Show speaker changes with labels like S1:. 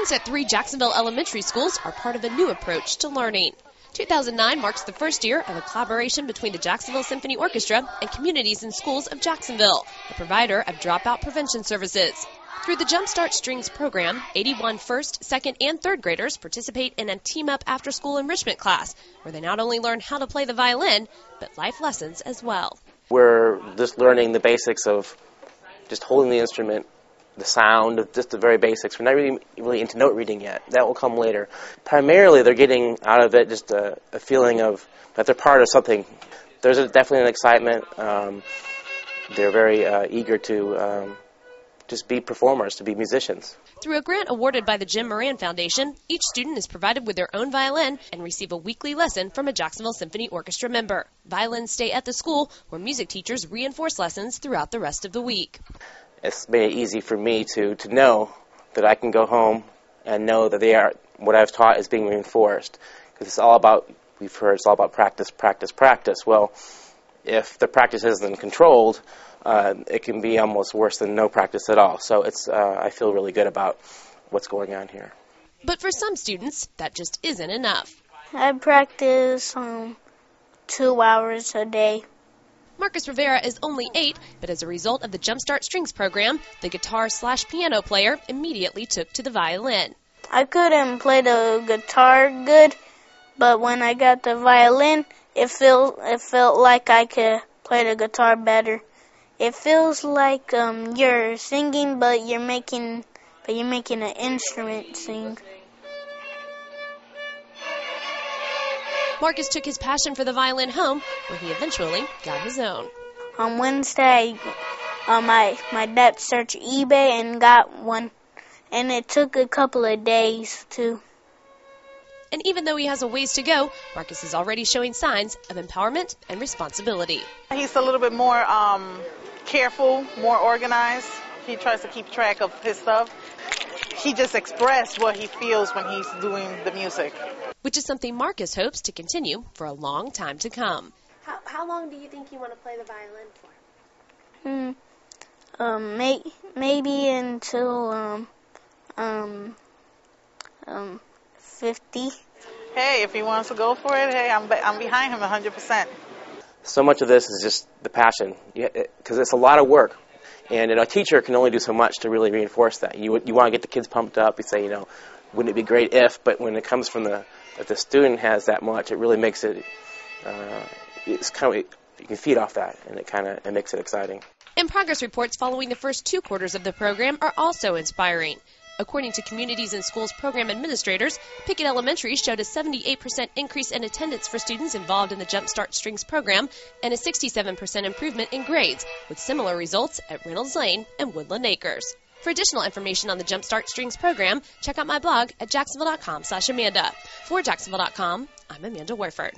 S1: Students at 3 Jacksonville elementary schools are part of a new approach to learning. 2009 marks the first year of a collaboration between the Jacksonville Symphony Orchestra and Communities in Schools of Jacksonville, a provider of dropout prevention services. Through the Jumpstart Strings program, 81 first, second, and third graders participate in a team-up after-school enrichment class, where they not only learn how to play the violin, but life lessons as well.
S2: We're just learning the basics of just holding the instrument, the sound, just the very basics. We're not really into note reading yet. That will come later. Primarily, they're getting out of it just a feeling of that they're part of something. There's definitely an excitement. They're very eager to just be performers, to be musicians.
S1: Through a grant awarded by the Jim Moran Foundation, each student is provided with their own violin and receive a weekly lesson from a Jacksonville Symphony Orchestra member. Violins stay at the school, where music teachers reinforce lessons throughout the rest of the week.
S2: It's made it easy for me to know that I can go home and know that what I've taught is being reinforced. Because it's all about, we've heard, it's all about practice, practice, practice. Well, if the practice isn't controlled, it can be almost worse than no practice at all. So I feel really good about what's going on here.
S1: But for some students, that just isn't enough.
S3: I practice 2 hours a day.
S1: Marcus Rivera is only 8, but as a result of the Jumpstart Strings program, the guitar/piano player immediately took to the violin.
S3: I couldn't play the guitar good, but when I got the violin, it felt like I could play the guitar better. It feels like you're singing, but you're making an instrument sing.
S1: Marcus took his passion for the violin home, where he eventually got his own.
S3: On Wednesday, my dad searched eBay and got one, and it took a couple of days too.
S1: And even though he has a ways to go, Marcus is already showing signs of empowerment and responsibility.
S4: He's a little bit more careful, more organized. He tries to keep track of his stuff. He just expressed what he feels when he's doing the music.
S1: Which is something Marcus hopes to continue for a long time to come.
S5: How long do you think you want to play the violin for?
S3: Maybe until 50.
S4: Hey, if he wants to go for it, hey, I'm behind him 100%.
S2: So much of this is just the passion, because it's a lot of work. And a teacher can only do so much to really reinforce that. You want to get the kids pumped up. You say, wouldn't it be great if? But when it comes from if the student has that much, it really makes it. It's kind of, you can feed off that, and it makes it exciting.
S1: And progress reports following the first 2 quarters of the program are also inspiring. According to Communities in Schools program administrators, Pickett Elementary showed a 78% increase in attendance for students involved in the Jumpstart Strings program and a 67% improvement in grades, with similar results at Reynolds Lane and Woodland Acres. For additional information on the Jumpstart Strings program, check out my blog at jacksonville.com/Amanda. For Jacksonville.com, I'm Amanda Warford.